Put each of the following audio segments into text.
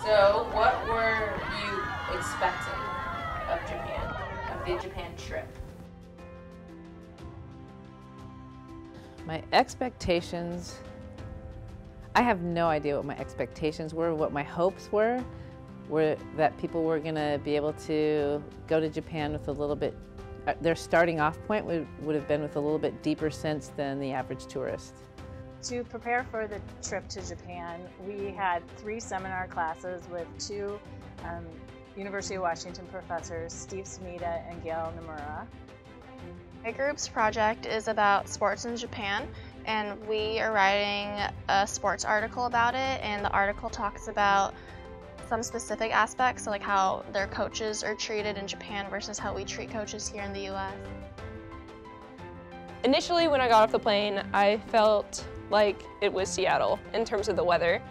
So what were you expecting of Japan, of the Japan trip? My expectations, I have no idea what my expectations were. What my hopes were that people were going to be able to go to Japan with a little bit, their starting off point would have been with a little bit deeper sense than the average tourist. To prepare for the trip to Japan, we had 3 seminar classes with 2 University of Washington professors, Steve Smida and Gail Nomura. My group's project is about sports in Japan, and we are writing a sports article about it, and the article talks about some specific aspects, so like how their coaches are treated in Japan versus how we treat coaches here in the US. Initially, when I got off the plane, I felt like it was Seattle in terms of the weather.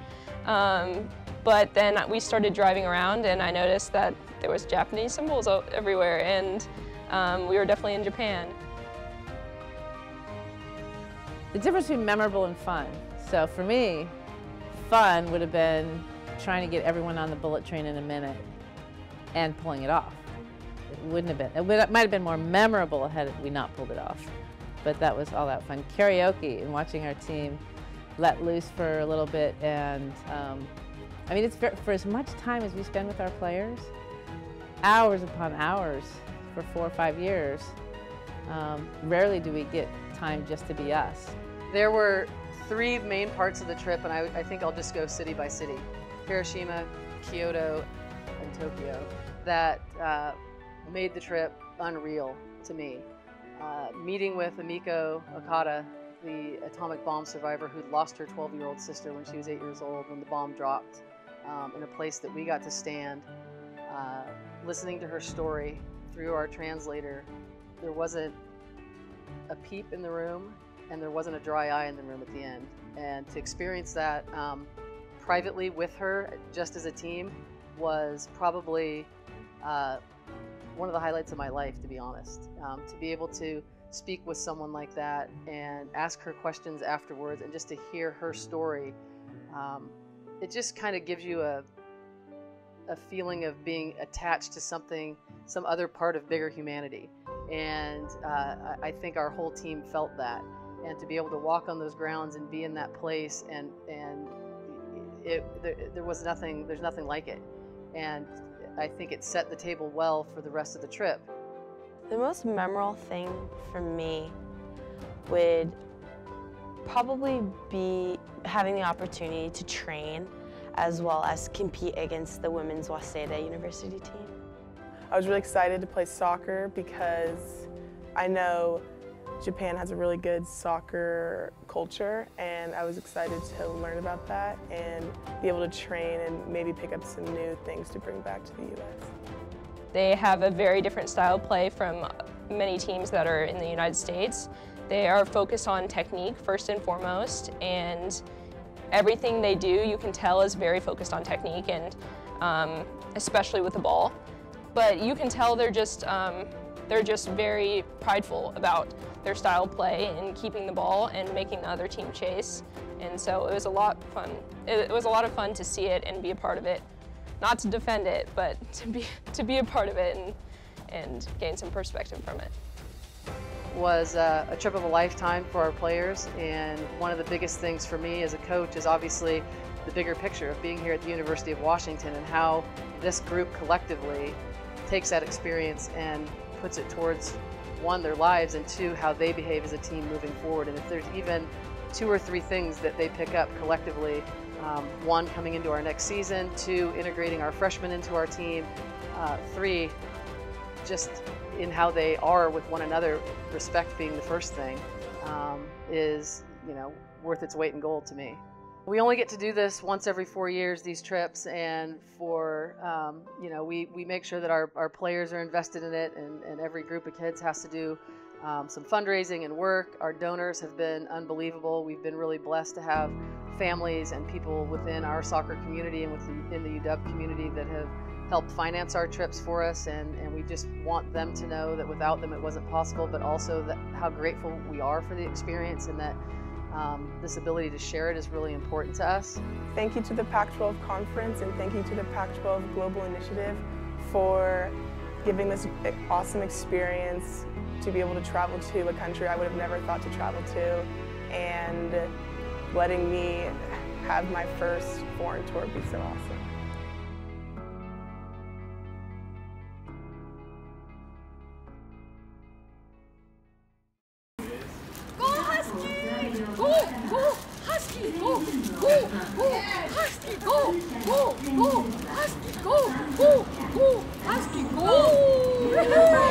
But then we started driving around and I noticed that there was Japanese symbols everywhere, and we were definitely in Japan. The difference between memorable and fun. So for me, fun would have been trying to get everyone on the bullet train in a minute and pulling it off. It wouldn't have been, it might have been more memorable had we not pulled it off. But that was all that fun. Karaoke and watching our team let loose for a little bit, and I mean, it's for as much time as we spend with our players, hours upon hours for 4 or 5 years, rarely do we get time just to be us. There were 3 main parts of the trip, and I think I'll just go city by city. Hiroshima, Kyoto, and Tokyo, that made the trip unreal to me. Meeting with Emiko Okada, the atomic bomb survivor who'd lost her 12-year-old sister when she was 8 years old when the bomb dropped, in a place that we got to stand, listening to her story through our translator. There wasn't a peep in the room, and there wasn't a dry eye in the room at the end. And to experience that privately with her, just as a team, was probably one of the highlights of my life, to be honest. To be able to speak with someone like that and ask her questions afterwards, and just to hear her story, it just kind of gives you a feeling of being attached to something, some other part of bigger humanity. And I think our whole team felt that. And to be able to walk on those grounds and be in that place, and there's nothing like it. And I think it set the table well for the rest of the trip. The most memorable thing for me would probably be having the opportunity to train as well as compete against the women's Waseda University team. I was really excited to play soccer because I know Japan has a really good soccer culture, and I was excited to learn about that and be able to train and maybe pick up some new things to bring back to the US. They have a very different style of play from many teams that are in the United States. They are focused on technique first and foremost, and everything they do, you can tell, is very focused on technique, and especially with the ball. But you can tell they're just very prideful about their style of play and keeping the ball and making the other team chase. And so it was a lot of fun. It was a lot of fun to see it and be a part of it. Not to defend it, but to be a part of it and gain some perspective from it. Was a trip of a lifetime for our players, and one of the biggest things for me as a coach is obviously the bigger picture of being here at the University of Washington and how this group collectively takes that experience and puts it towards, 1, their lives, and 2, how they behave as a team moving forward. And if there's even 2 or 3 things that they pick up collectively, 1, coming into our next season, 2, integrating our freshmen into our team, 3, just in how they are with one another, respect being the first thing, is, worth its weight in gold to me. We only get to do this once every 4 years, these trips, and for, we make sure that our players are invested in it, and every group of kids has to do some fundraising and work. Our donors have been unbelievable. We've been really blessed to have families and people within our soccer community and in the UW community that have helped finance our trips for us, and we just want them to know that without them it wasn't possible, but also that how grateful we are for the experience, and that This ability to share it is really important to us. Thank you to the Pac-12 Conference and thank you to the Pac-12 Global Initiative for giving this awesome experience to be able to travel to a country I would have never thought to travel to and letting me have my first foreign tour be so awesome. Go Husky! Go! Go! Husky! Go! Go! Go! Husky! Go! Go! Go! Husky! Go! Go! Go! Husky! Go!